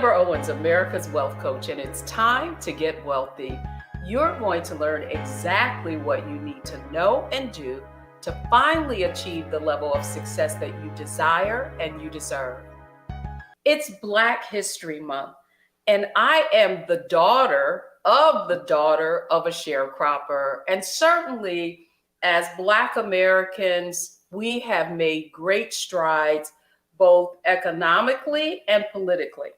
Deborah Owens, America's Wealth Coach, and it's time to get wealthy. You're going to learn exactly what you need to know and do to finally achieve the level of success that you desire and you deserve. It's Black History Month, and I am the daughter of a sharecropper. And certainly, as Black Americans, we have made great strides both economically and politically.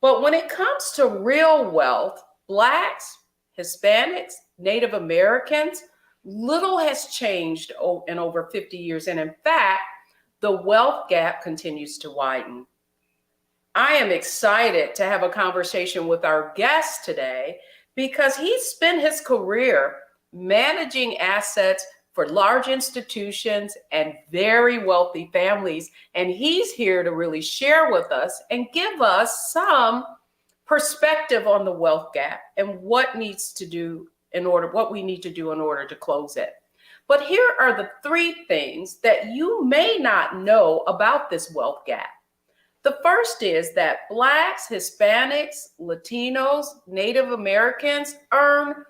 But when it comes to real wealth, Blacks, Hispanics, Native Americans, little has changed in over 50 years. And in fact, the wealth gap continues to widen. I am excited to have a conversation with our guest today because he spent his career managing assets for large institutions and very wealthy families. And he's here to really share with us and give us some perspective on the wealth gap and what we need to do in order to close it. But here are the three things that you may not know about this wealth gap. The first is that Blacks, Hispanics, Latinos, Native Americans earn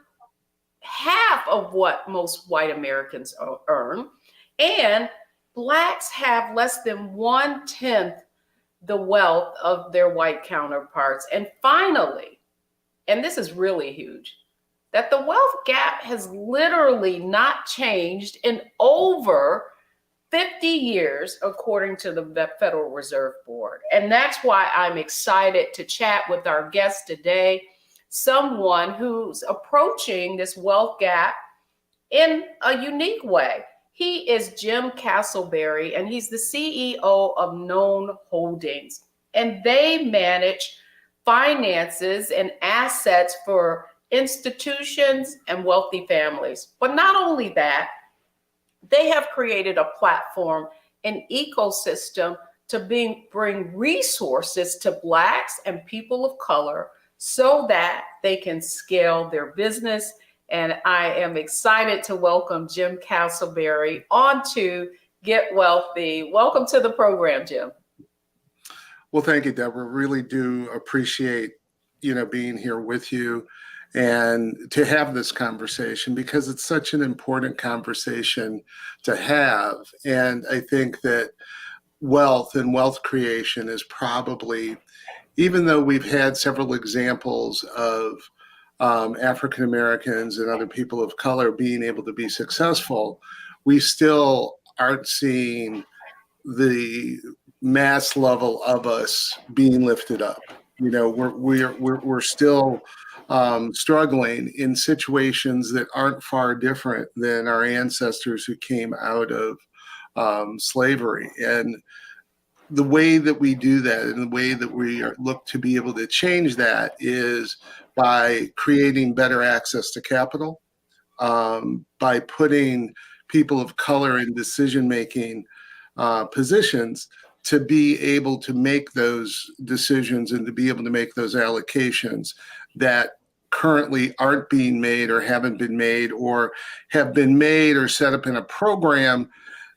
half of what most white Americans earn, and Blacks have less than 1/10 the wealth of their white counterparts. And finally, and this is really huge, that the wealth gap has literally not changed in over 50 years, according to the Federal Reserve Board. And that's why I'm excited to chat with our guest today, someone who's approaching this wealth gap in a unique way. He is Jim Casselberry, and he's the CEO of Known Holdings. And they manage finances and assets for institutions and wealthy families. But not only that, they have created a platform, an ecosystem to bring resources to Blacks and people of color so that they can scale their business. And I am excited to welcome Jim Casselberry onto Get Wealthy. Welcome to the program, Jim. Well, thank you, Deborah. Really do appreciate, being here with you and to have this conversation because it's such an important conversation to have. And I think that wealth and wealth creation is probably, even though we've had several examples of African Americans and other people of color being able to be successful, we still aren't seeing the mass level of us being lifted up. We're still struggling in situations that aren't far different than our ancestors who came out of slavery. And the way that we do that and the way that we look to be able to change that is by creating better access to capital, by putting people of color in decision-making positions to be able to make those decisions and to be able to make those allocations that currently aren't being made or haven't been made or have been made or set up in a program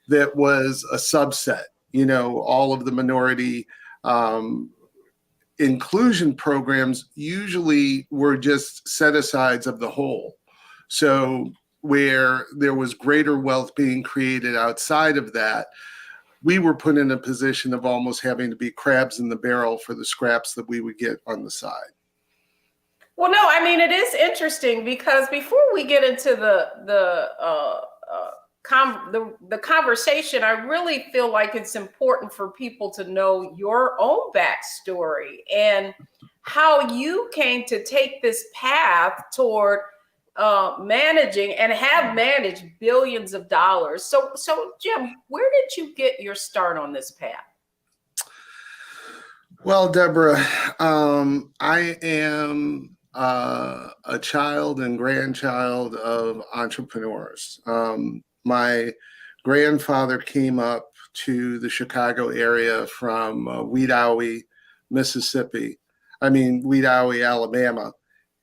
that was a subset. All of the minority inclusion programs usually were just set-asides of the whole. So where there was greater wealth being created outside of that, we were put in a position of almost having to be crabs in the barrel for the scraps that we would get on the side. Well, no, I mean, it is interesting because before we get into the conversation, I really feel like it's important for people to know your own backstory and how you came to take this path toward managing and have managed billions of dollars. So Jim, where did you get your start on this path? Well, Deborah, I am a child and grandchild of entrepreneurs. My grandfather came up to the Chicago area from Wedowee, Alabama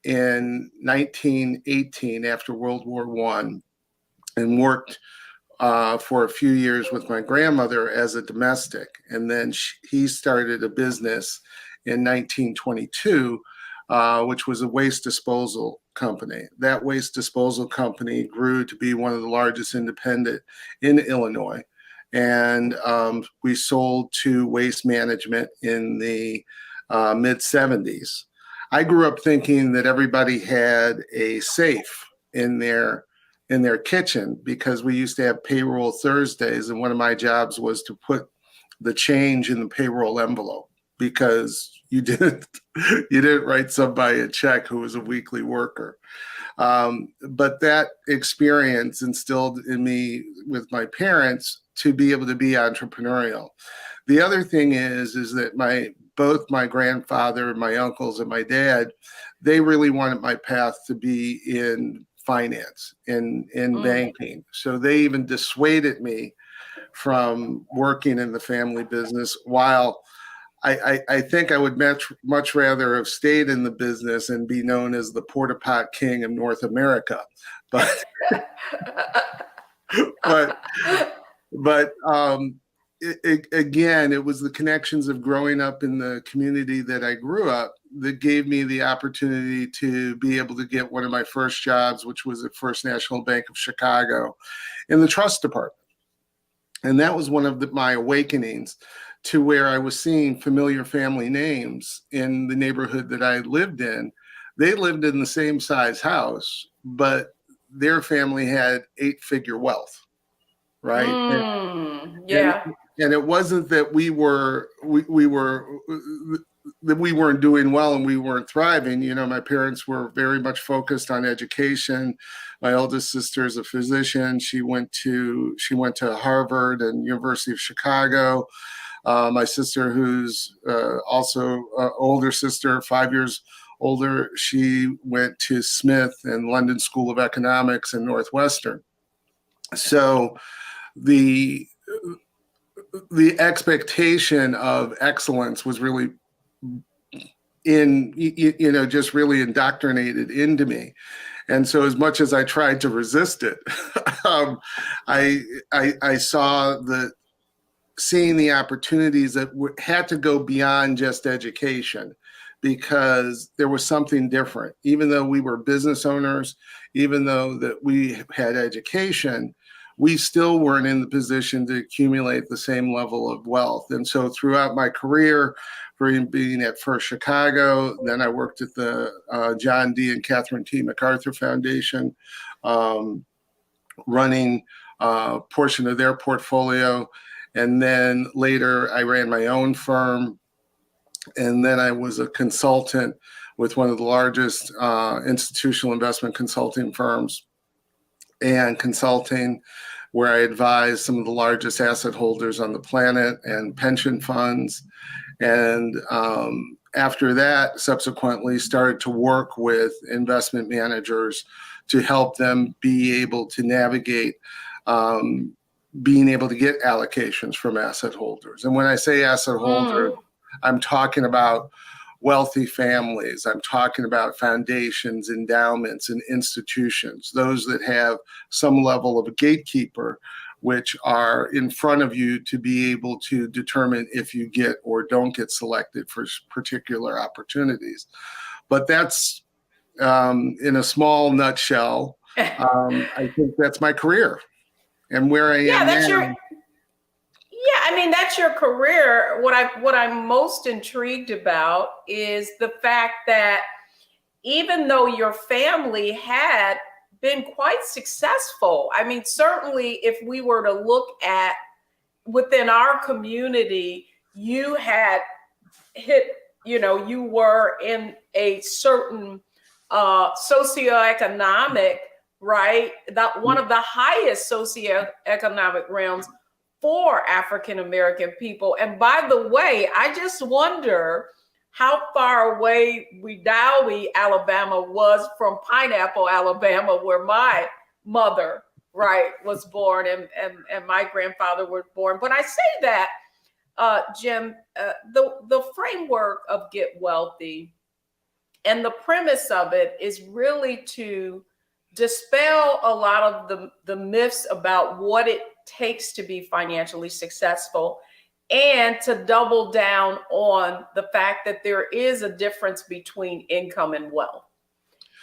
in 1918 after World War I, and worked for a few years with my grandmother as a domestic. And then he started a business in 1922, which was a waste disposal company. That waste disposal company grew to be one of the largest independent in Illinois. And we sold to Waste Management in the mid 70s. I grew up thinking that everybody had a safe in their kitchen because we used to have payroll Thursdays, and one of my jobs was to put the change in the payroll envelope because you didn't write somebody a check who was a weekly worker. But that experience instilled in me with my parents to be able to be entrepreneurial. The other thing is that both my grandfather, my uncles, and my dad, they really wanted my path to be in finance, in banking. So they even dissuaded me from working in the family business, while I think I would much rather have stayed in the business and be known as the porta pot king of North America. But again, it was the connections of growing up in the community that I grew up that gave me the opportunity to be able to get one of my first jobs, which was at First National Bank of Chicago in the trust department. And that was one of my awakenings to where I was seeing familiar family names in the neighborhood that I lived in. They lived in the same size house, but their family had 8-figure wealth, right? Yeah. And it wasn't that we weren't doing well and we weren't thriving. You know, my parents were very much focused on education. My oldest sister is a physician. She went to Harvard and University of Chicago. My sister, who's also older sister, 5 years older, she went to Smith and London School of Economics and Northwestern. So the expectation of excellence was really just really indoctrinated into me. And so as much as I tried to resist it, I saw seeing the opportunities that had to go beyond just education, because there was something different. Even though we were business owners, even though that we had education, we still weren't in the position to accumulate the same level of wealth. And so throughout my career, being at First Chicago, then I worked at the John D. and Catherine T. MacArthur Foundation, running a portion of their portfolio. And then later I ran my own firm. And then I was a consultant with one of the largest institutional investment consulting firms, and consulting where I advised some of the largest asset holders on the planet and pension funds. And after that, subsequently started to work with investment managers to help them be able to navigate being able to get allocations from asset holders. And when I say asset holder, I'm talking about wealthy families. I'm talking about foundations, endowments, and institutions, those that have some level of a gatekeeper, which are in front of you to be able to determine if you get or don't get selected for particular opportunities. But that's in a small nutshell. I think that's my career and where I am now. That's your career. What I'm most intrigued about is the fact that even though your family had been quite successful, certainly if we were to look at within our community, you had hit, you were in a certain socioeconomic, right? That one of the highest socioeconomic realms for African American people. And by the way, I just wonder how far away Wedowee, Alabama was from Pineapple, Alabama, where my mother, right, was born and my grandfather was born. But I say that, Jim, the framework of Get Wealthy and the premise of it is really to dispel a lot of the myths about what it takes to be financially successful, and to double down on the fact that there is a difference between income and wealth.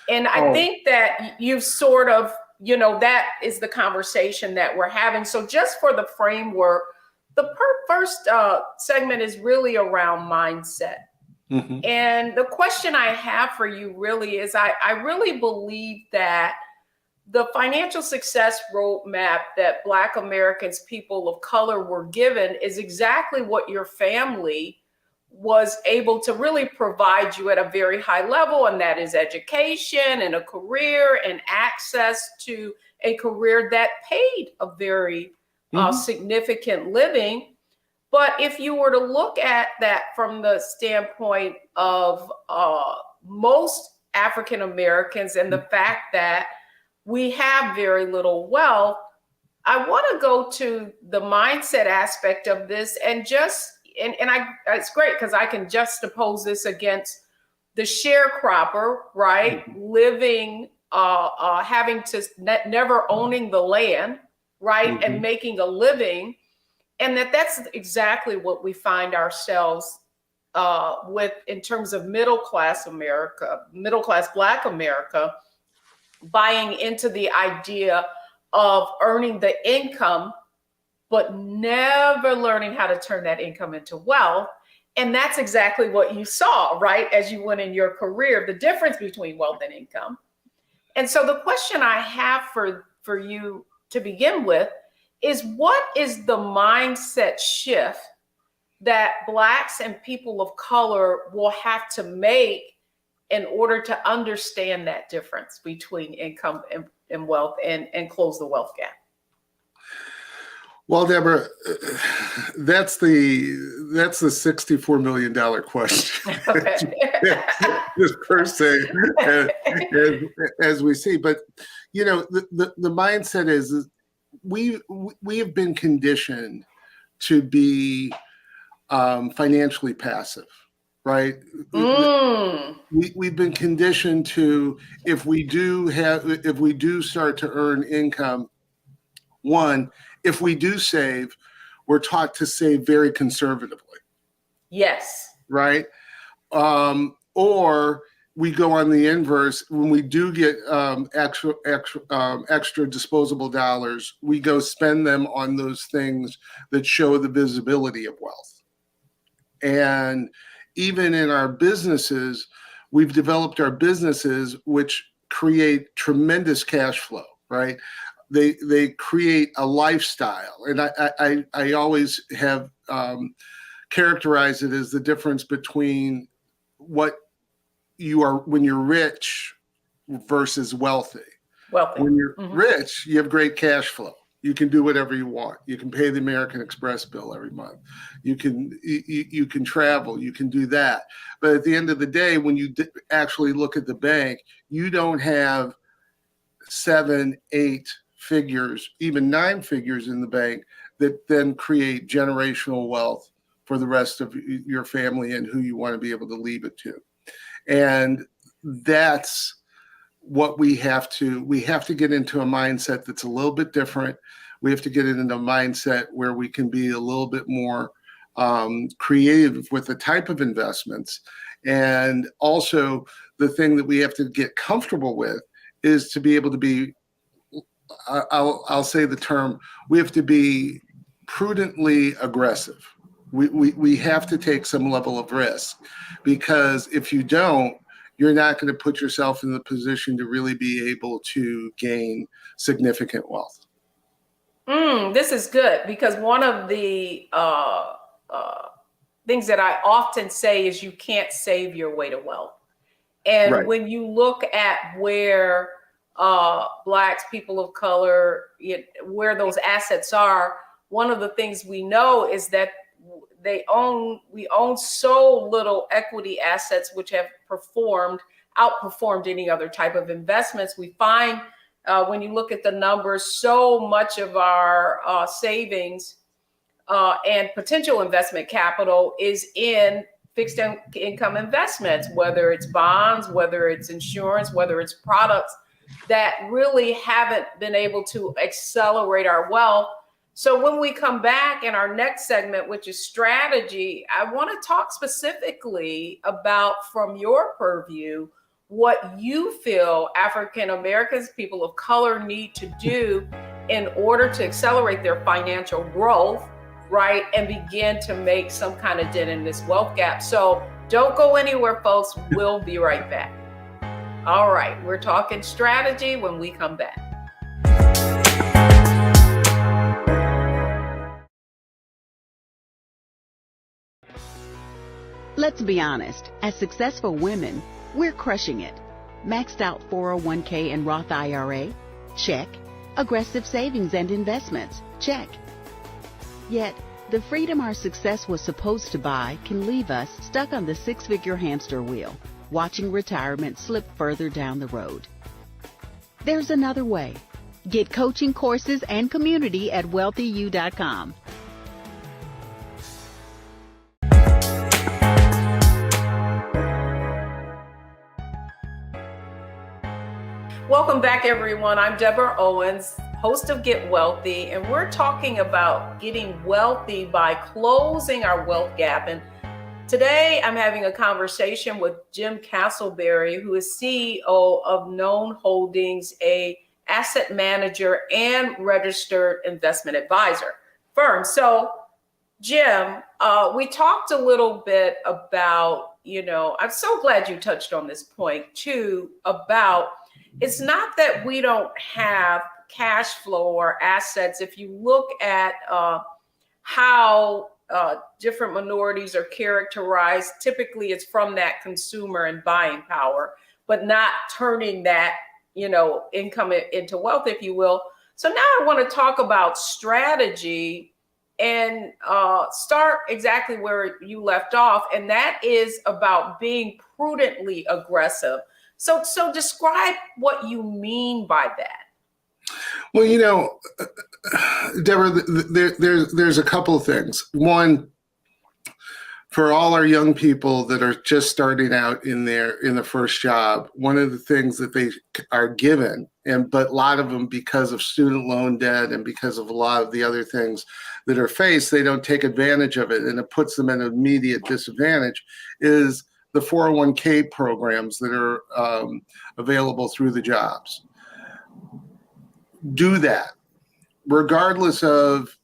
And I think that you've sort of, that is the conversation that we're having. So just for the framework, the first segment is really around mindset. Mm-hmm. And the question I have for you really is, I really believe that the financial success roadmap that Black Americans, people of color, were given is exactly what your family was able to really provide you at a very high level, and that is education and a career and access to a career that paid a very significant living. But if you were to look at that from the standpoint of most African Americans and the fact that we have very little wealth, I want to go to the mindset aspect of this and it's great because I can juxtapose this against the sharecropper, right? Living, having to never owning the land, right? And making a living. And that's exactly what we find ourselves with in terms of middle class Black America, buying into the idea of earning the income, but never learning how to turn that income into wealth. And that's exactly what you saw, right? As you went in your career, the difference between wealth and income. And so the question I have for you to begin with is, what is the mindset shift that Blacks and people of color will have to make in order to understand that difference between income and wealth and close the wealth gap? Well, Deborah, that's the $64 million question. Just per se, as we see. But the mindset is we have been conditioned to be financially passive, right? We've been conditioned to, if we do start to earn income, if we do save, we're taught to save very conservatively. Yes. Right? Or we go on the inverse. When we do get extra disposable dollars, we go spend them on those things that show the visibility of wealth. And even in our businesses, we've developed our businesses which create tremendous cash flow, right? They create a lifestyle. And I always have characterized it as the difference between what you are when you're rich versus wealthy. When you're rich, you have great cash flow. You can do whatever you want. You can pay the American Express bill every month. You can travel. You can do that. But at the end of the day, when you actually look at the bank, you don't have 7, 8 figures, even 9 figures in the bank that then create generational wealth for the rest of your family and who you want to be able to leave it to. And that's what we have to get into a mindset that's a little bit different. We have to get into a mindset where we can be a little bit more creative with the type of investments. And also the thing that we have to get comfortable with is to be able to be, I'll say the term, we have to be prudently aggressive. We have to take some level of risk, because if you don't, you're not going to put yourself in the position to really be able to gain significant wealth. This is good, because one of the things that I often say is you can't save your way to wealth. And right. When you look at where Blacks, people of color, where those assets are, one of the things we know is that we own so little equity assets, which have outperformed any other type of investments. We find when you look at the numbers, so much of our savings and potential investment capital is in fixed income investments, whether it's bonds, whether it's insurance, whether it's products that really haven't been able to accelerate our wealth, So when we come back in our next segment, which is strategy, I want to talk specifically about, from your purview, what you feel African Americans, people of color, need to do in order to accelerate their financial growth, right? And begin to make some kind of dent in this wealth gap. So don't go anywhere, folks. We'll be right back. All right, we're talking strategy when we come back. Let's be honest, as successful women, we're crushing it. Maxed out 401k and Roth IRA? Check. Aggressive savings and investments? Check. Yet, the freedom our success was supposed to buy can leave us stuck on the six-figure hamster wheel, watching retirement slip further down the road. There's another way. Get coaching courses and community at wealthyu.com. Welcome back, everyone. I'm Deborah Owens, host of Get Wealthy, and we're talking about getting wealthy by closing our wealth gap. And today I'm having a conversation with Jim Casselberry, who is CEO of Known Holdings, a asset manager and registered investment advisor firm. So, Jim, we talked a little bit about, I'm so glad you touched on this point too, about it's not that we don't have cash flow or assets. If you look at how different minorities are characterized, typically it's from that consumer and buying power, but not turning that, income into wealth, if you will. So now I want to talk about strategy and start exactly where you left off. And that is about being prudently aggressive. So describe what you mean by that. Well, Deborah, there's a couple of things. One, for all our young people that are just starting out in the first job, one of the things that they are given, but a lot of them, because of student loan debt and because of a lot of the other things that are faced, they don't take advantage of it, and it puts them at an immediate disadvantage, is the 401k programs that are available through the jobs. Do that, regardless of,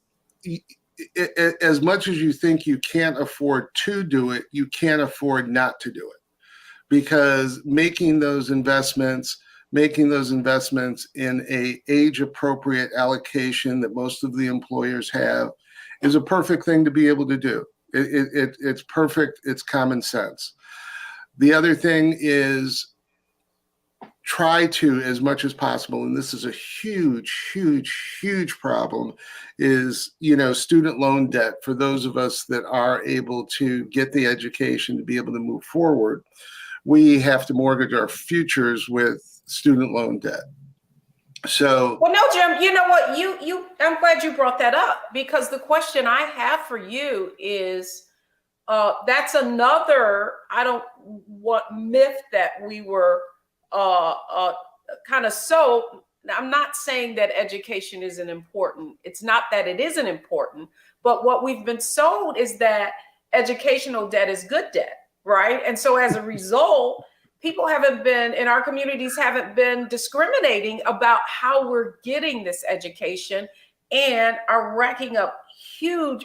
as much as you think you can't afford to do it, you can't afford not to do it, because making those investments in a age-appropriate allocation that most of the employers have is a perfect thing to be able to do. It's perfect. It's common sense. The other thing is, try to, as much as possible, and this is a huge problem, is, student loan debt. For those of us that are able to get the education to be able to move forward, we have to mortgage our futures with student loan debt. So, well, no, Jim, you know what? I'm glad you brought that up, because the question I have for you is, that's another, myth that we were kind of so. I'm not saying that education isn't important. It's not that it isn't important, but what we've been sold is that educational debt is good debt, right? And so as a result, people in our communities haven't been discriminating about how we're getting this education, and are racking up huge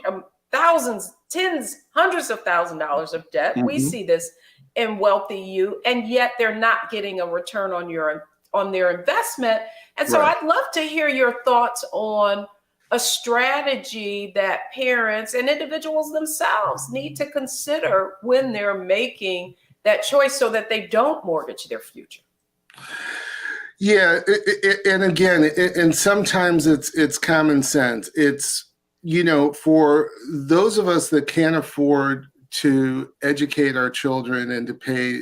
thousands, tens, hundreds of $1,000s of debt. Mm-hmm. We see this in Wealthy You, and yet they're not getting a return on their investment. And so I'd love to hear your thoughts on a strategy that parents and individuals themselves need to consider when they're making that choice, so that they don't mortgage their future. Yeah, and again, and sometimes it's common sense. It's, for those of us that can't afford to educate our children and to pay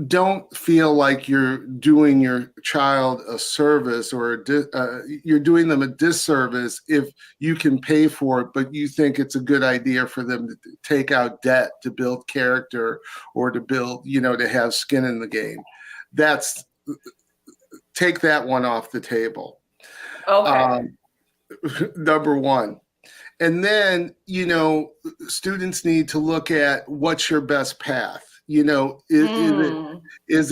don't feel like you're doing your child a service, or you're doing them a disservice if you can pay for it, but you think it's a good idea for them to take out debt to build character, or to build, to have skin in the game. take that one off the table. Okay. Number one. And then, students need to look at what's your best path. Mm. Is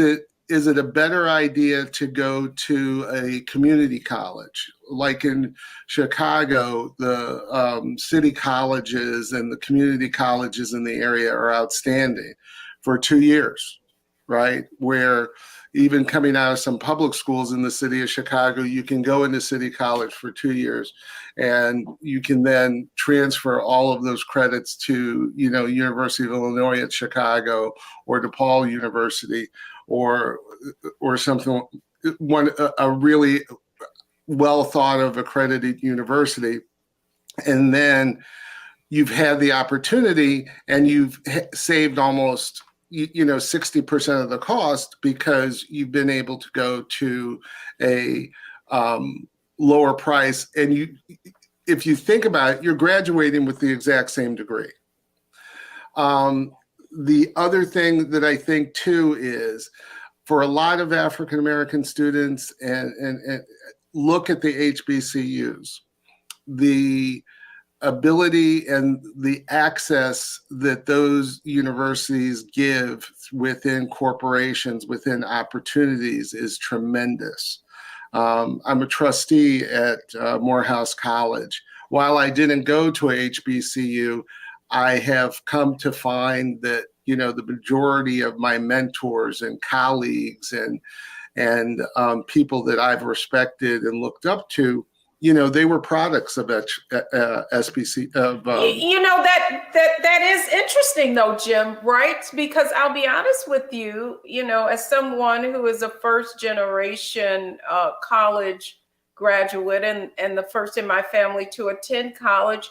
it a better idea to go to a community college? Like in Chicago, the city colleges and the community colleges in the area are outstanding for 2 years, right? Where even coming out of some public schools in the city of Chicago, you can go into city college for 2 years, and you can then transfer all of those credits to, University of Illinois at Chicago or DePaul University or something, a really well thought of accredited university. And then you've had the opportunity and you've saved almost 60% of the cost because you've been able to go to a lower price. And if you think about it, you're graduating with the exact same degree. The other thing that I think too is for a lot of African American students and look at the HBCUs, the ability and the access that those universities give within corporations, within opportunities is tremendous. I'm a trustee at Morehouse College. While I didn't go to a HBCU, I have come to find that, the majority of my mentors and colleagues and people that I've respected and looked up to, they were products of SBC. That is interesting, though, Jim. Right? Because I'll be honest with you. As someone who is a first generation college graduate and the first in my family to attend college,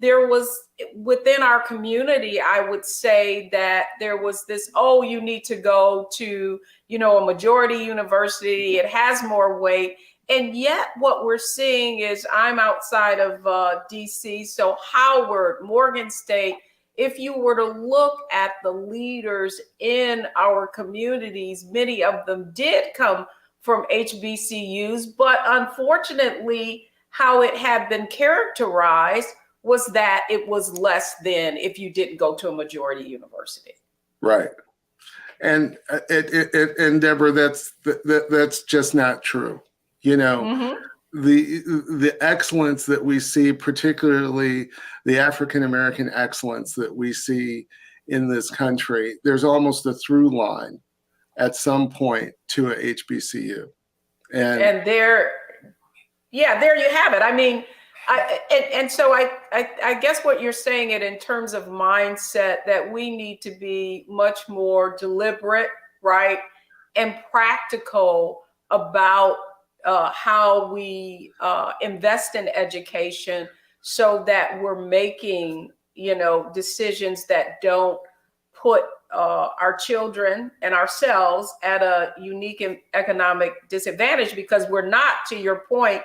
there was within our community, I would say that there was this, you need to go to, a majority university. It has more weight. And yet what we're seeing is I'm outside of DC. So Howard, Morgan State, if you were to look at the leaders in our communities, many of them did come from HBCUs, but unfortunately, how it had been characterized was that it was less than if you didn't go to a majority university. Right. And Deborah, that's just not true. The excellence that we see, particularly the African American excellence that we see in this country, there's almost a through line at some point to a HBCU. And there you have it. I mean, so I guess what you're saying it in terms of mindset, that we need to be much more deliberate, right, and practical about how we invest in education so that we're making, decisions that don't put our children and ourselves at a unique economic disadvantage, because we're not, to your point,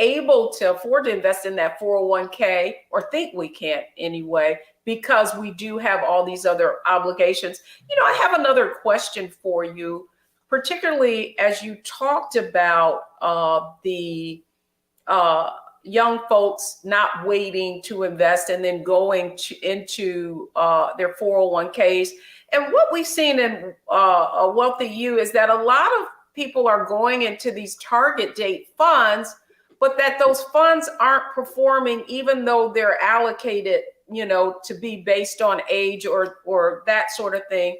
able to afford to invest in that 401k, or think we can't anyway, because we do have all these other obligations. I have another question for you, particularly as you talked about the young folks not waiting to invest and then going into their 401ks. And what we've seen in a Wealthy You is that a lot of people are going into these target date funds, but that those funds aren't performing, even though they're allocated, to be based on age or that sort of thing.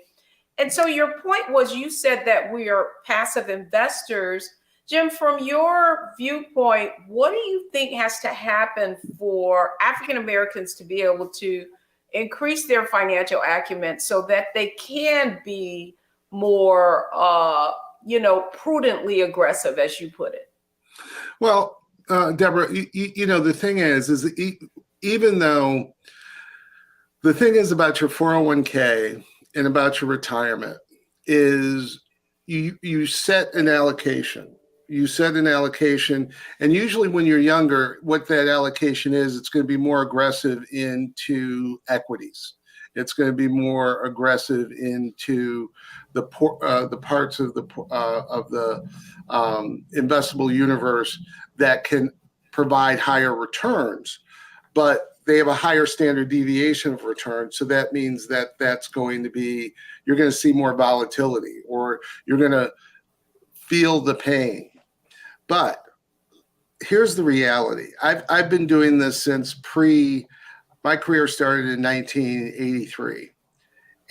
And so your point was, you said that we are passive investors. Jim, from your viewpoint, what do you think has to happen for African Americans to be able to increase their financial acumen so that they can be more, prudently aggressive, as you put it? Well, Deborah, the thing is even though the thing is about your 401k and about your retirement is you set an allocation, You set an allocation, and usually when you're younger, what that allocation is, it's going to be more aggressive into equities. It's going to be more aggressive into the parts of the investable universe that can provide higher returns, but they have a higher standard deviation of return. So that means that you're going to see more volatility, or you're going to feel the pain. But here's the reality. I've been doing this since my career started in 1983.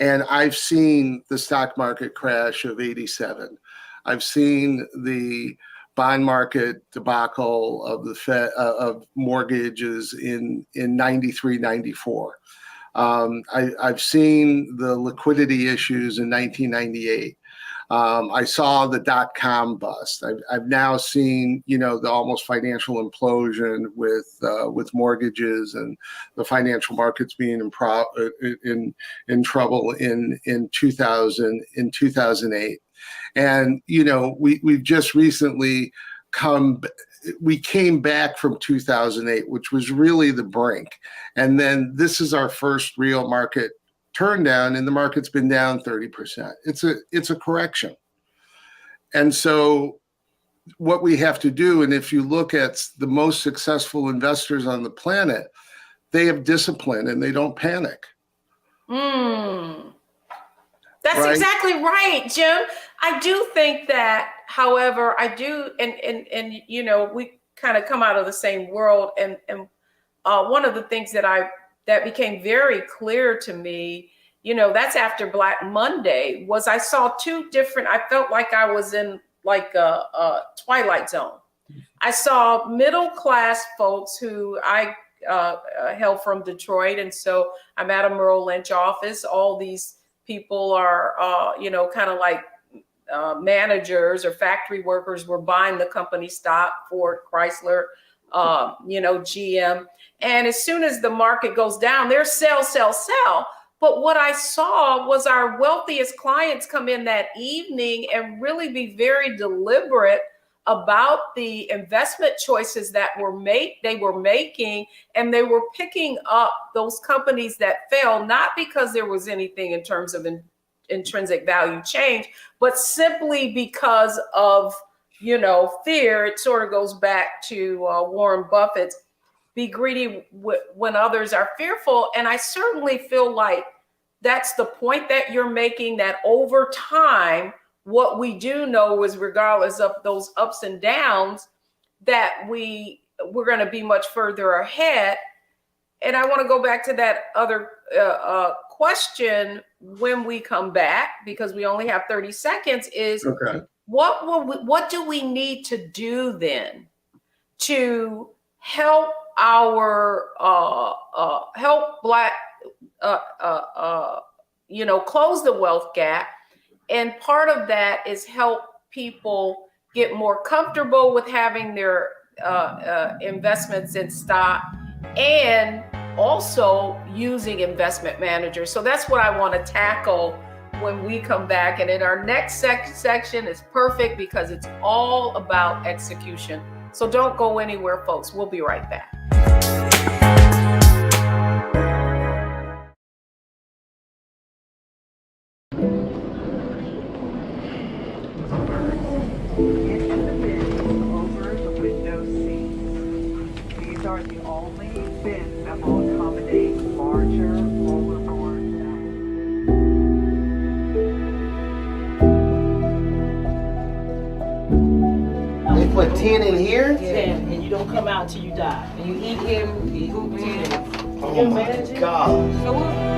And I've seen the stock market crash of 87. I've seen the bond market debacle of the Fed, of mortgages in 93, 94. I've seen the liquidity issues in 1998. I saw the dot-com bust. I've now seen, the almost financial implosion with mortgages and the financial markets being in trouble in 2008. And we've just recently we came back from 2008, which was really the brink. And then this is our first real market turn down, and the market's been down 30%. It's a correction. And so what we have to do, and if you look at the most successful investors on the planet, they have discipline and they don't panic. That's right? Exactly right, Jim. I do think that, however, I do, and we kind of come out of the same world, and one of the things that became very clear to me, that's after Black Monday, was I saw I felt like I was in like a Twilight Zone. I saw middle class folks who I hail from Detroit. And so I'm at a Merrill Lynch office. All these people are, kind of like managers or factory workers were buying the company stock, Ford, Chrysler, GM. And as soon as the market goes down, they're sell, sell, sell. But what I saw was our wealthiest clients come in that evening and really be very deliberate about the investment choices that they were making, and they were picking up those companies that fell, not because there was anything in terms of intrinsic value change, but simply because of, fear. It sort of goes back to Warren Buffett's be greedy when others are fearful. And I certainly feel like that's the point that you're making, that over time, what we do know is regardless of those ups and downs, that we're going to be much further ahead. And I want to go back to that other question when we come back, because we only have 30 seconds, is okay. What do we need to do then to help help Black, close the wealth gap? And part of that is help people get more comfortable with having their investments in stock, and also using investment managers. So that's what I want to tackle when we come back. And in our next section is perfect because it's all about execution. So don't go anywhere, folks. We'll be right back. Put 10 in here? 10, and you don't come out till you die. And you eat him, you hoop 10. Oh my God. So what?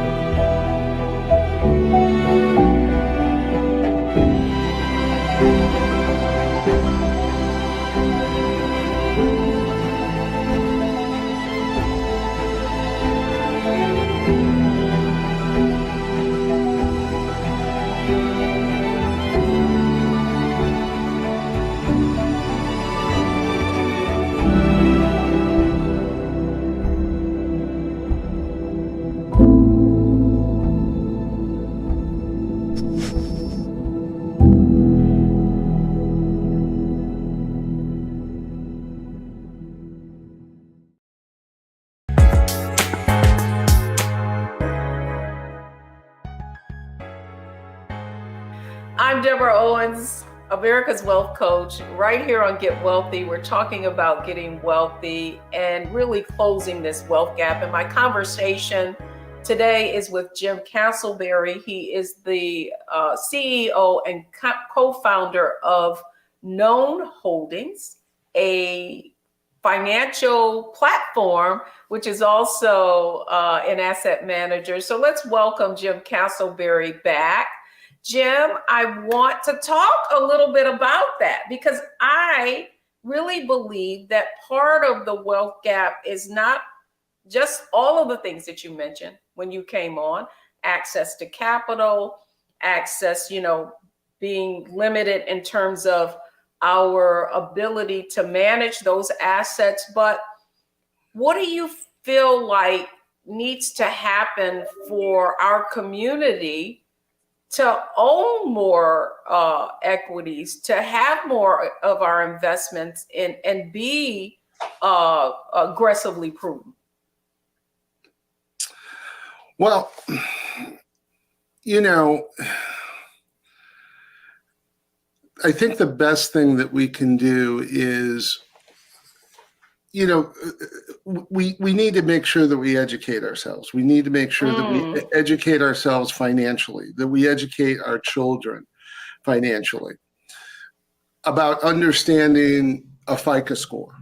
I'm Deborah Owens, America's Wealth Coach, right here on Get Wealthy. We're talking about getting wealthy and really closing this wealth gap. And my conversation today is with Jim Casselberry. He is the CEO and co-founder of Known Holdings, a financial platform, which is also an asset manager. So let's welcome Jim Casselberry back. Jim, I want to talk a little bit about that because I really believe that part of the wealth gap is not just all of the things that you mentioned when you came on, access to capital, access, being limited in terms of our ability to manage those assets. But what do you feel like needs to happen for our community to own more equities, to have more of our investments and be aggressively prudent? Well, I think the best thing that we can do is, we need to make sure that we educate ourselves. We need to make sure that we educate ourselves financially, that we educate our children financially about understanding a FICO score,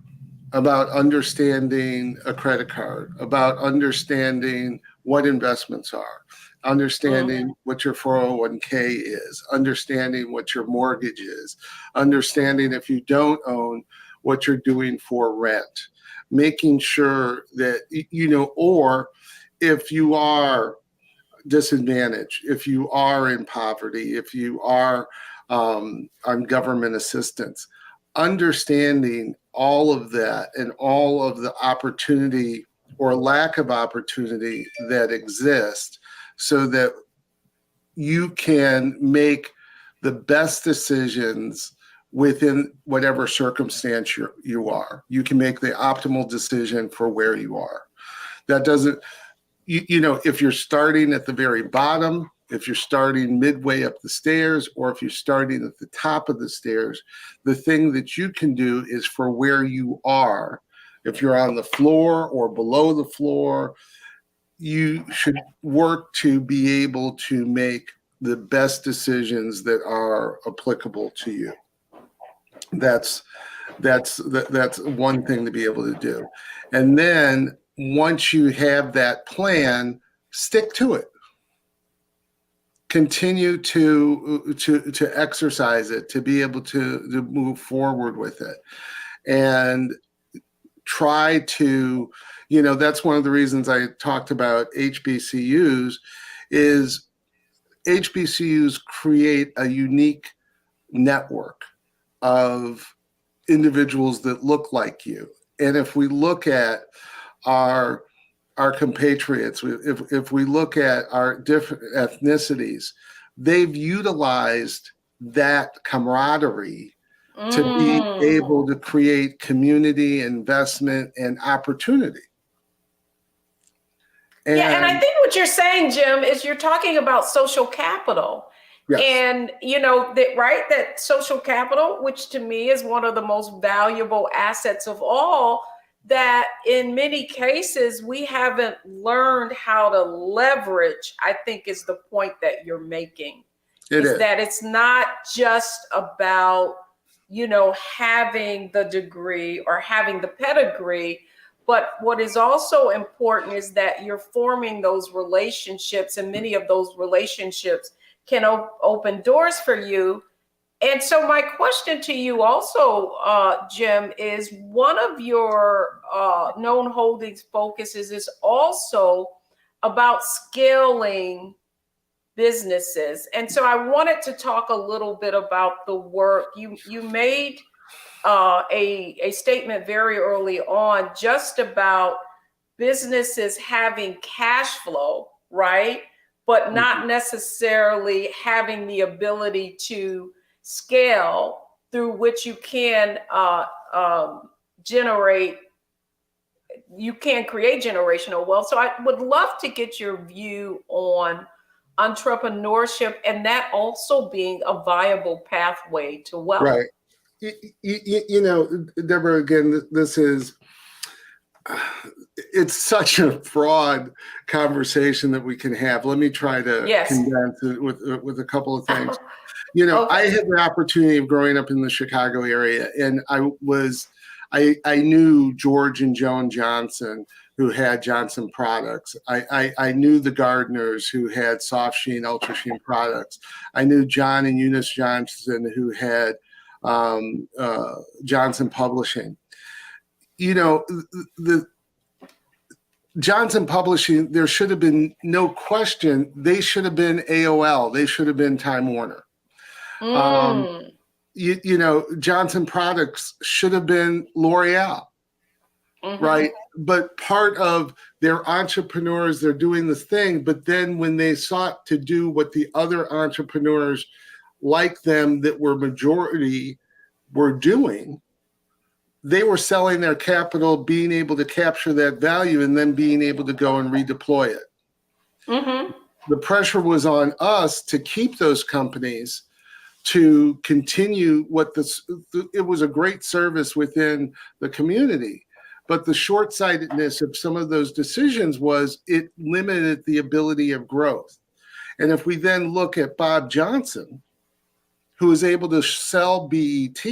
about understanding a credit card, about understanding what investments are, understanding what your 401k is, understanding what your mortgage is, understanding if you don't own, what you're doing for rent, making sure that, or if you are disadvantaged, if you are in poverty, if you are on government assistance, understanding all of that and all of the opportunity or lack of opportunity that exists so that you can make the best decisions within whatever circumstance you are. You can make the optimal decision for where you are. That doesn't, if you're starting at the very bottom, if you're starting midway up the stairs, or if you're starting at the top of the stairs, the thing that you can do is for where you are. If you're on the floor or below the floor, you should work to be able to make the best decisions that are applicable to you. That's one thing to be able to do. And then once you have that plan, stick to it. Continue to exercise it, to be able to move forward with it. And try to, that's one of the reasons I talked about HBCUs, is HBCUs create a unique network of individuals that look like you. And if we look at our compatriots, if we look at our different ethnicities, they've utilized that camaraderie to be able to create community, investment, and opportunity. And I think what you're saying, Jim, is you're talking about social capital. Yes. And, that social capital, which to me is one of the most valuable assets of all, that in many cases we haven't learned how to leverage, I think is the point that you're making. It is that it's not just about, having the degree or having the pedigree, but what is also important is that you're forming those relationships, and many of those relationships can open doors for you. And so my question to you also, Jim, is one of your Known Holdings focuses is also about scaling businesses. And so I wanted to talk a little bit about the work. You made a statement very early on just about businesses having cash flow, right? But not necessarily having the ability to scale through which you can create generational wealth. So I would love to get your view on entrepreneurship and that also being a viable pathway to wealth. Right. You know, Deborah, again, this is, it's such a broad conversation that we can have. Let me try to condense it with a couple of things. You know, I had the opportunity of growing up in the Chicago area, and I knew George and Joan Johnson, who had Johnson Products. I knew the Gardners, who had Soft Sheen, Ultra Sheen products. I knew John and Eunice Johnson, who had Johnson Publishing. You know, the Johnson Publishing, there should have been no question. They should have been AOL. They should have been Time Warner. You know, Johnson Products should have been L'Oreal, right? But part of their entrepreneurs, they're doing this thing. But then when they sought to do what the other entrepreneurs like them that were majority were doing, they were selling their capital, being able to capture that value, and then being able to go and redeploy it. The pressure was on us to keep those companies, to continue it was a great service within the community. But the short-sightedness of some of those decisions was it limited the ability of growth. And if we then look at Bob Johnson, who was able to sell BET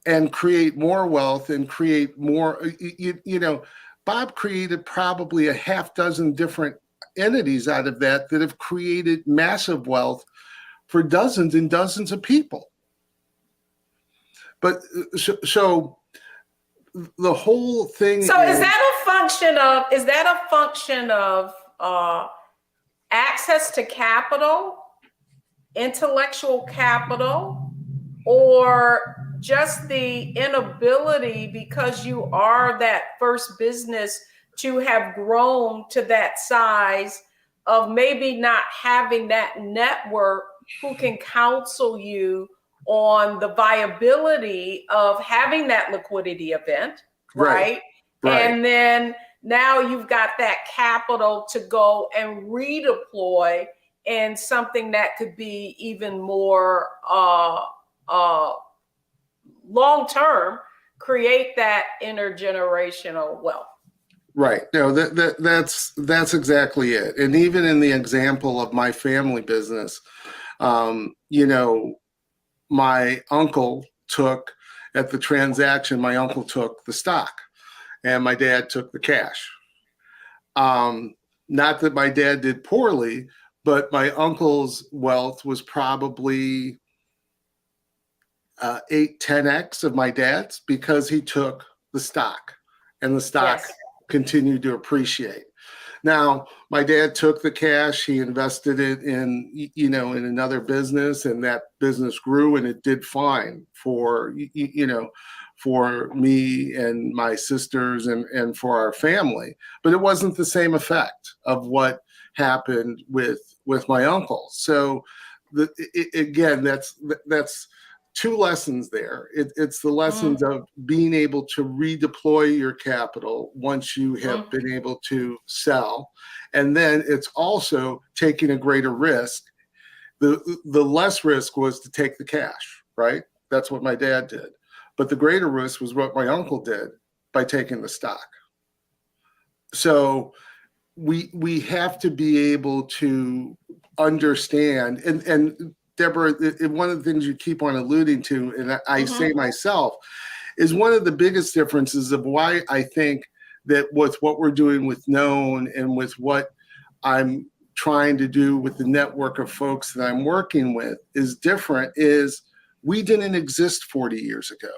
and create more wealth and create more, you know, Bob created probably a half dozen different entities out of that have created massive wealth for dozens and dozens of people. But so the whole thing. So is that a function of access to capital, intellectual capital, or just the inability, because you are that first business, to have grown to that size of maybe not having that network who can counsel you on the viability of having that liquidity event, right? And then now you've got that capital to go and redeploy in something that could be even more long-term, create that intergenerational wealth. Right. No, that's exactly it. And even in the example of my family business, you know, my uncle took at the transaction, my uncle took the stock and my dad took the cash. Not that my dad did poorly, but my uncle's wealth was probably 8-10x of my dad's, because he took the stock and the stock continued to appreciate. Now, my dad took the cash, he invested it in, you know, in another business, and that business grew and it did fine for, you know, for me and my sisters and for our family. But it wasn't the same effect of what happened with my uncle. So again, that's two lessons there. It's the lessons of being able to redeploy your capital once you have been able to sell. And then it's also taking a greater risk. The less risk was to take the cash, right? That's what my dad did. But the greater risk was what my uncle did by taking the stock. So we have to be able to understand, and Deborah, one of the things you keep on alluding to, and I say myself, is one of the biggest differences of why I think that with what we're doing with Known and with what I'm trying to do with the network of folks that I'm working with is different, is we didn't exist 40 years ago.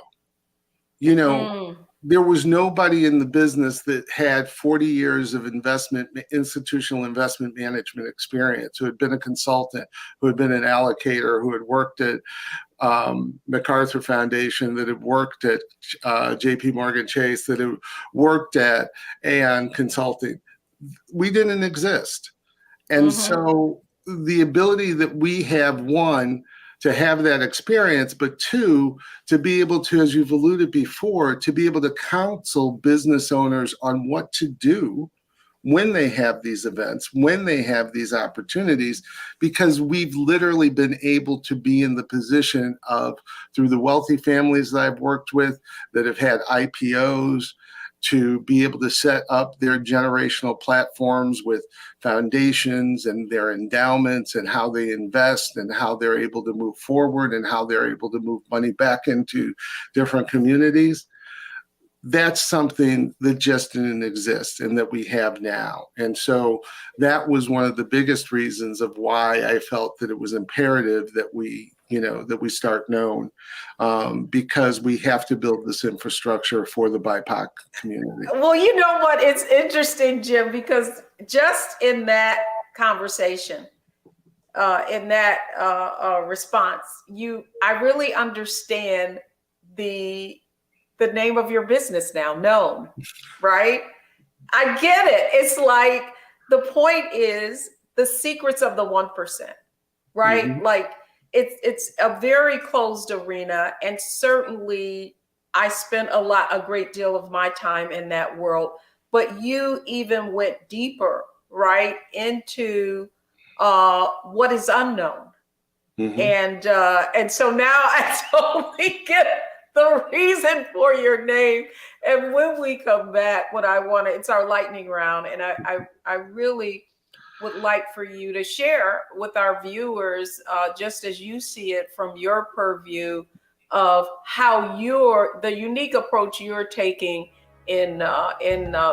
You know, there was nobody in the business that had 40 years of institutional investment management experience, who had been a consultant, who had been an allocator, who had worked at MacArthur Foundation, that had worked at JP Morgan Chase, that had worked at Aon Consulting. We didn't exist. And so the ability that we have, one, to have that experience, but two, to be able to, as you've alluded before, to be able to counsel business owners on what to do when they have these events, when they have these opportunities, because we've literally been able to be in the position of, through the wealthy families that I've worked with that have had IPOs, to be able to set up their generational platforms with foundations and their endowments and how they invest and how they're able to move forward and how they're able to move money back into different communities. That's something that just didn't exist and that we have now. And so that was one of the biggest reasons of why I felt that it was imperative that we start known, because we have to build this infrastructure for the BIPOC community. Well, you know what? It's interesting, Jim, because just in that conversation, in that response, I really understand the name of your business now, Known, right? I get it. It's like, the point is the secrets of the 1%, right? Mm-hmm. Like, it's a very closed arena, and certainly I spent a great deal of my time in that world, but you even went deeper, right, into what is unknown. Mm-hmm. And so now I totally get the reason for your name. And when we come back, it's our lightning round, and I really would like for you to share with our viewers, just as you see it from your purview, of how the unique approach you're taking in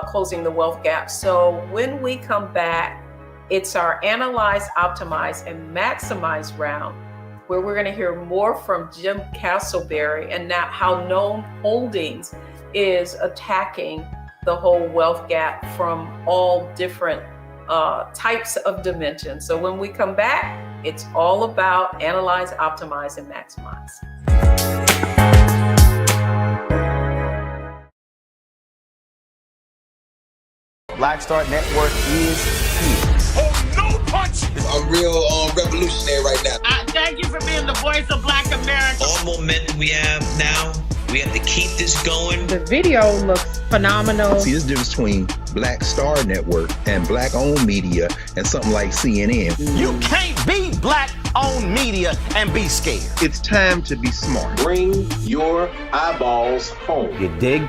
closing the wealth gap. So when we come back, it's our Analyze, Optimize, and Maximize round, where we're going to hear more from Jim Casselberry and now how Known Holdings is attacking the whole wealth gap from all different types of dimensions. So when we come back, it's all about Analyze, Optimize, and Maximize. Black Star Network is here. Oh, no punch! I'm real revolutionary right now. Thank you for being the voice of Black America. All momentum we have now, we have to keep this going. The video looks phenomenal. See, there's a difference between Black Star Network and Black-owned media and something like CNN. You can't be Black-owned media and be scared. It's time to be smart. Bring your eyeballs home. You dig?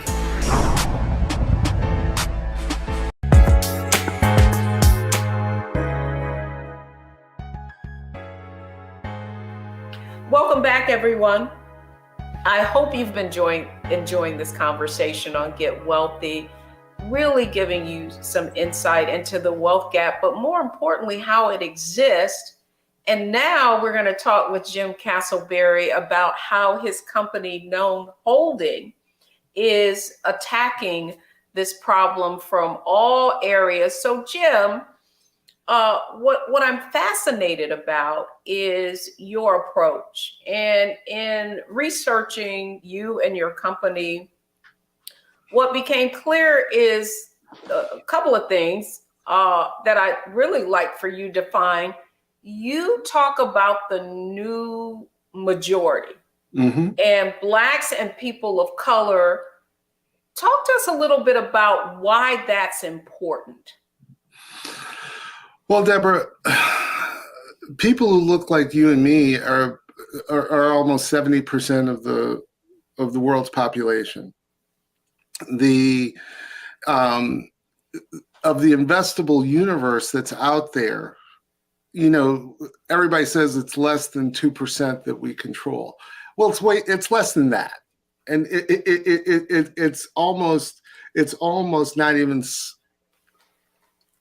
Welcome back, everyone. I hope you've been enjoying this conversation on Get Wealthy, really giving you some insight into the wealth gap, but more importantly, how it exists. And now we're going to talk with Jim Casselberry about how his company, Known Holding, is attacking this problem from all areas. So, Jim, what I'm fascinated about is your approach. And in researching you and your company, what became clear is a couple of things that I'd really like for you to define. You talk about the new majority, mm-hmm. and Blacks and people of color. Talk to us a little bit about why that's important. Well, Deborah, people who look like you and me are almost 70% of the world's population. Of the investable universe that's out there, everybody says it's less than 2% that we control. Well, it's less than that, and it's almost not even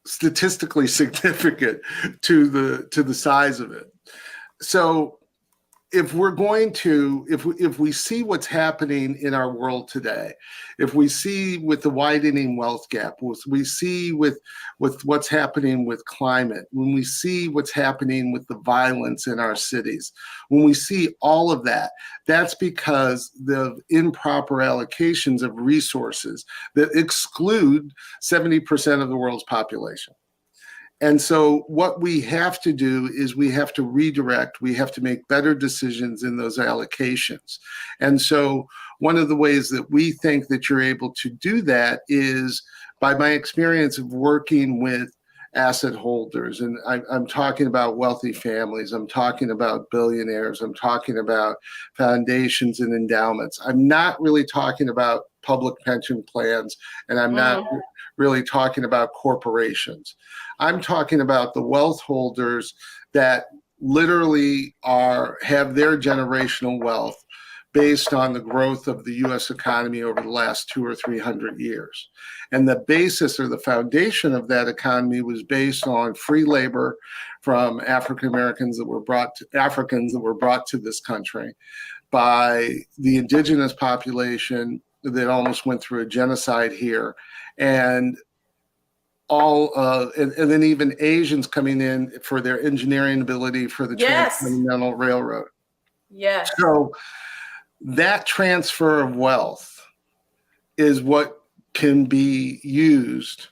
statistically significant to the size of it. So if we're going to, if we see what's happening in our world today, if we see with the widening wealth gap, we see with what's happening with climate, when we see what's happening with the violence in our cities, when we see all of that, that's because the improper allocations of resources that exclude 70% of the world's population. And so what we have to do is we have to redirect, we have to make better decisions in those allocations. And so one of the ways that we think that you're able to do that is by my experience of working with asset holders, and I'm talking about wealthy families, I'm talking about billionaires, I'm talking about foundations and endowments. I'm not really talking about public pension plans, and I'm not really talking about corporations. I'm talking about the wealth holders that literally have their generational wealth based on the growth of the U.S. economy over the last 200 or 300 years. And the basis or the foundation of that economy was based on free labor from African Americans that were brought to this country by the indigenous population that almost went through a genocide here, and and then even Asians coming in for their engineering ability for the Transcontinental Railroad. Yes. So that transfer of wealth is what can be used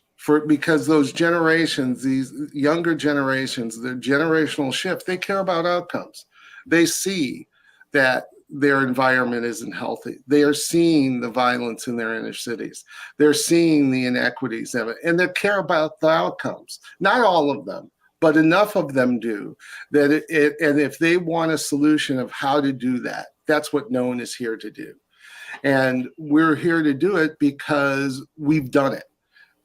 because those generations, these younger generations, the generational shift, they care about outcomes. They see that their environment isn't healthy. They are seeing the violence in their inner cities. They're seeing the inequities of it, and they care about the outcomes. Not all of them, but enough of them do that and if they want a solution of how to do that, that's what Known is here to do. And we're here to do it because we've done it.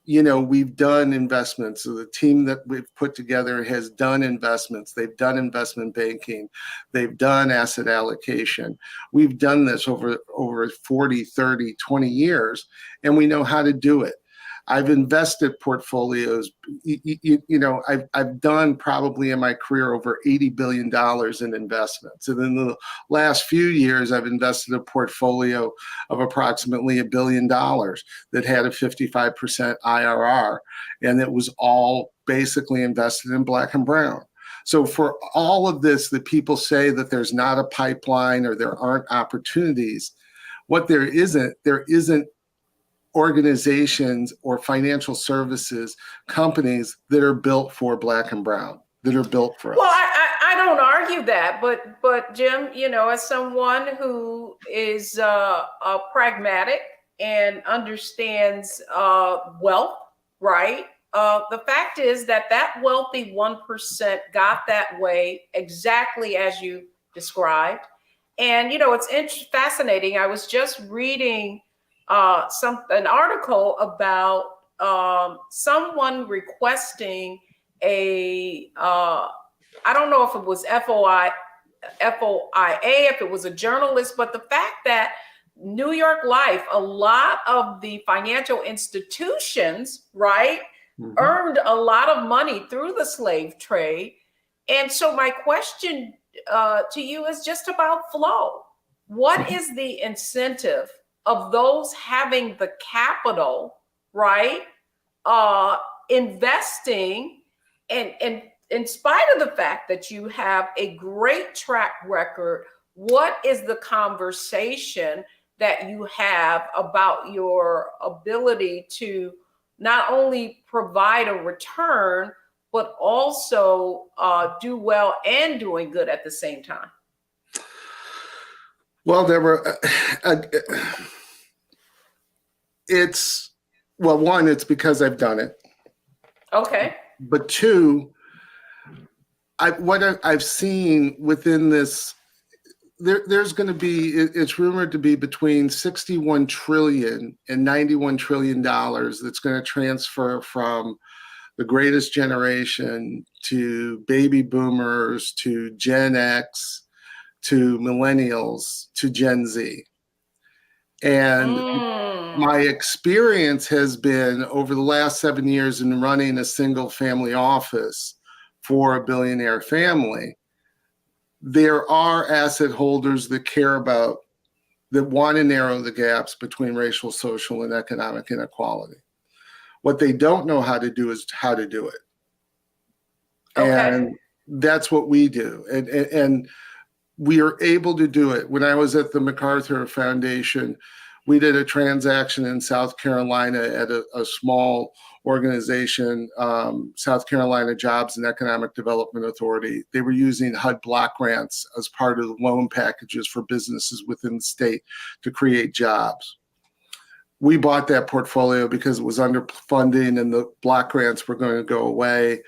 We've done investments. So the team that we've put together has done investments. They've done investment banking. They've done asset allocation. We've done this over 40, 30, 20 years, and we know how to do it. I've invested portfolios. I've done probably in my career over $80 billion in investments. And in the last few years, I've invested a portfolio of approximately $1 billion that had a 55% IRR. And it was all basically invested in Black and brown. So for all of this, that people say that there's not a pipeline or there aren't opportunities, what there isn't organizations or financial services companies that are built for Black and brown, that are built for us. Well, I don't argue that, but Jim, as someone who is pragmatic and understands wealth, right? The fact is that wealthy 1% got that way exactly as you described. And, it's fascinating. I was just reading an article about someone requesting I don't know if it was FOIA, if it was a journalist, but the fact that New York Life, a lot of the financial institutions, right, earned a lot of money through the slave trade. And so my question to you is just about flow. What is the incentive of those having the capital, right, investing, and in spite of the fact that you have a great track record, what is the conversation that you have about your ability to not only provide a return, but also do well and doing good at the same time? Well, Deborah, one, it's because I've done it. Okay. But two, what I've seen within this, there's going to be, it's rumored to be between $61 trillion and $91 trillion that's going to transfer from the greatest generation to baby boomers to Gen X to millennials to Gen Z. And my experience has been over the last 7 years in running a single family office for a billionaire family, there are asset holders that care about, that want to narrow the gaps between racial, social, and economic inequality. What they don't know how to do is how to do it. Okay. And that's what we do. And we are able to do it. When I was at the MacArthur Foundation, we did a transaction in South Carolina at a small organization, South Carolina Jobs and Economic Development Authority. They were using HUD block grants as part of the loan packages for businesses within the state to create jobs. we bought that portfolio because it was underfunding and the block grants were going to go away.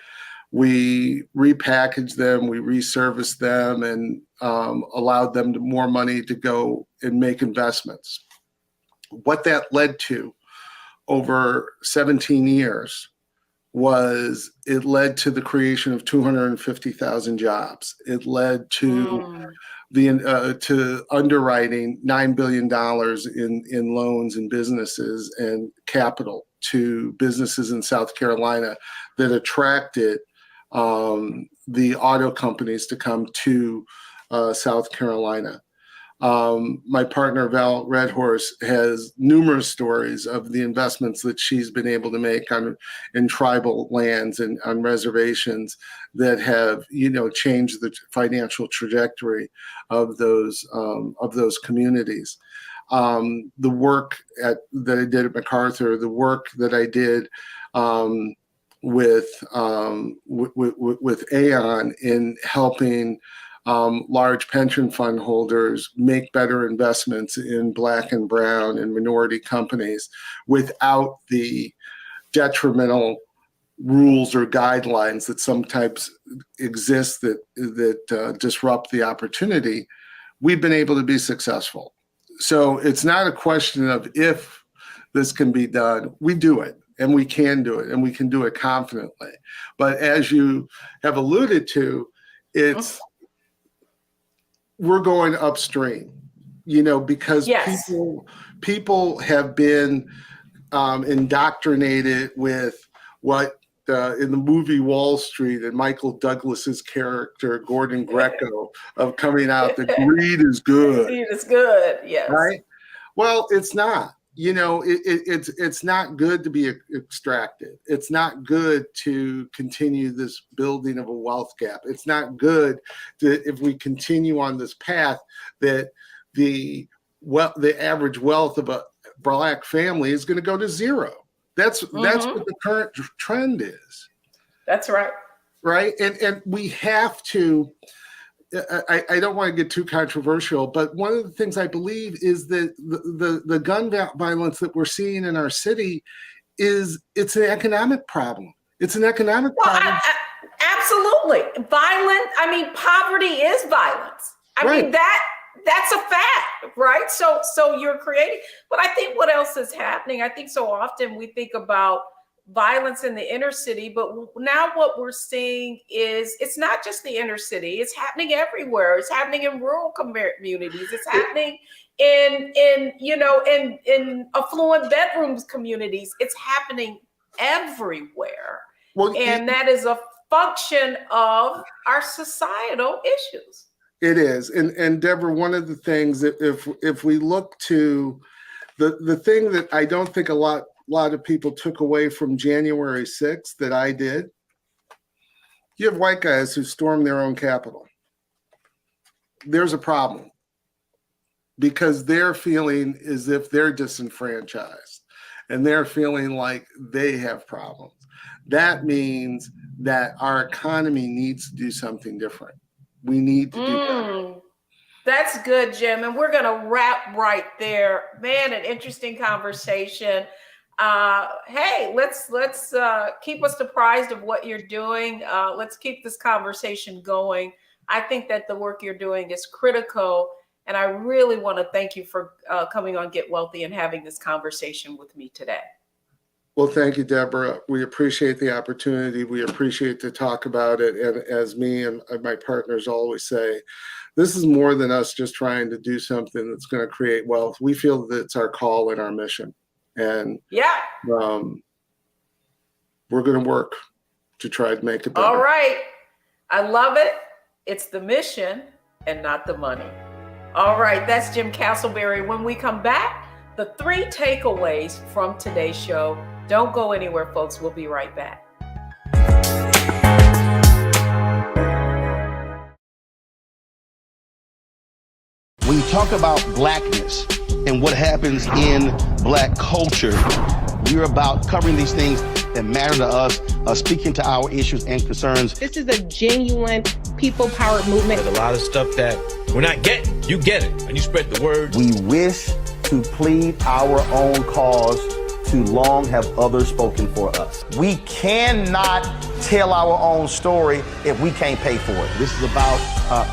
We repackaged them, we reserviced them, and allowed them more money to go and make investments. What that led to over 17 years was it led to the creation of 250,000 jobs. It led to to underwriting $9 billion in loans and businesses and capital to businesses in South Carolina that attracted the auto companies to come to South Carolina. My partner, Val Redhorse, has numerous stories of the investments that she's been able to make in tribal lands and on reservations that have, changed the financial trajectory of those communities. The work that I did at MacArthur, the work that I did with Aon in helping large pension fund holders make better investments in Black and brown and minority companies without the detrimental rules or guidelines that sometimes exist that disrupt the opportunity. We've been able to be successful. So it's not a question of if this can be done. We do it. And we can do it, and we can do it confidently. But as you have alluded to, we're going upstream, because people have been indoctrinated with what in the movie Wall Street and Michael Douglas's character Gordon Gekko of coming out that greed is good. Greed is good, yes. Right? Well, it's not. It's not good to be extracted. It's not good to continue this building of a wealth gap. It's not good if we continue on this path that the average wealth of a Black family is going to go to zero. That's what the current trend is. That's right. Right, and we have to. I don't want to get too controversial, but one of the things I believe is that the gun violence that we're seeing in our city it's an economic problem. It's an economic problem. Absolutely. Poverty is violence. I mean, that's a fact, right? So you're creating, but I think what else is happening? I think so often we think about violence in the inner city, but now what we're seeing is it's not just the inner city, it's happening everywhere. It's happening in rural communities, it's happening in affluent bedrooms communities. It's happening everywhere. That is a function of our societal issues. It is. And Deborah, one of the things that if we look to the thing that I don't think a lot of people took away from January 6th that I did, you have white guys who storm their own Capitol. There's a problem because they're feeling as if they're disenfranchised and they're feeling like they have problems. That means that our economy needs to do something different. We need to do better. That's good, Jim. And we're going to wrap right there. Man, an interesting conversation. Hey, let's keep us apprised of what you're doing. Let's keep this conversation going. I think that the work you're doing is critical. And I really want to thank you for coming on Get Wealthy and having this conversation with me today. Well, thank you, Deborah. We appreciate the opportunity. We appreciate to talk about it. And as me and my partners always say, this is more than us just trying to do something that's going to create wealth. We feel that it's our call and our mission. And we're going to work to try to make it better. All right. I love it. It's the mission and not the money. All right. That's Jim Casselberry. When we come back, the 3 takeaways from today's show. Don't go anywhere, folks. We'll be right back. When you talk about blackness and what happens in Black culture, we're about covering these things that matter to us, speaking to our issues and concerns. This is a genuine people-powered movement. There's a lot of stuff that we're not getting. You get it, and you spread the word. We wish to plead our own cause. Too long have others spoken for us. We cannot tell our own story if we can't pay for it. This is about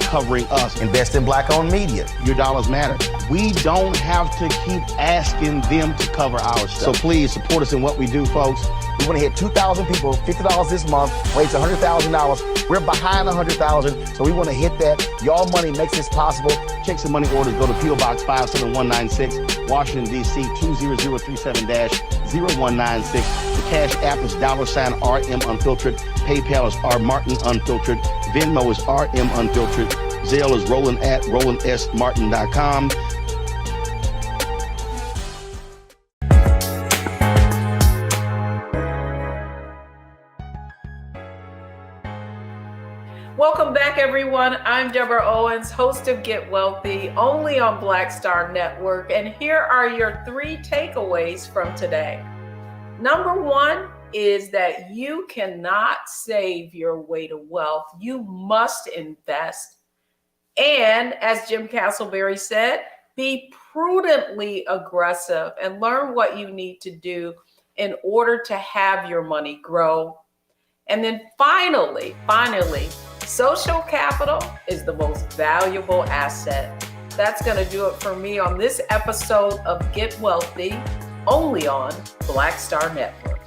covering us. Invest in Black-owned media. Your dollars matter. We don't have to keep asking them to cover our stuff. So please support us in what we do, folks. We want to hit 2,000 people, $50 this month, raise $100,000. We're behind 100,000, so we want to hit that. Y'all money makes this possible. Check some money orders. Go to P.O. Box 57196, Washington, D.C. 20037-0196. The Cash App is $RM Unfiltered. PayPal is R Martin Unfiltered. Venmo is RM Unfiltered. Zelle is Roland at RolandSMartin.com. Welcome back, everyone. I'm Deborah Owens, host of Get Wealthy, only on Black Star Network. And here are your 3 takeaways from today. Number 1 is that you cannot save your way to wealth. You must invest. And as Jim Casselberry said, be prudently aggressive and learn what you need to do in order to have your money grow. And then finally, social capital is the most valuable asset. That's going to do it for me on this episode of Get Wealthy, only on Black Star Network.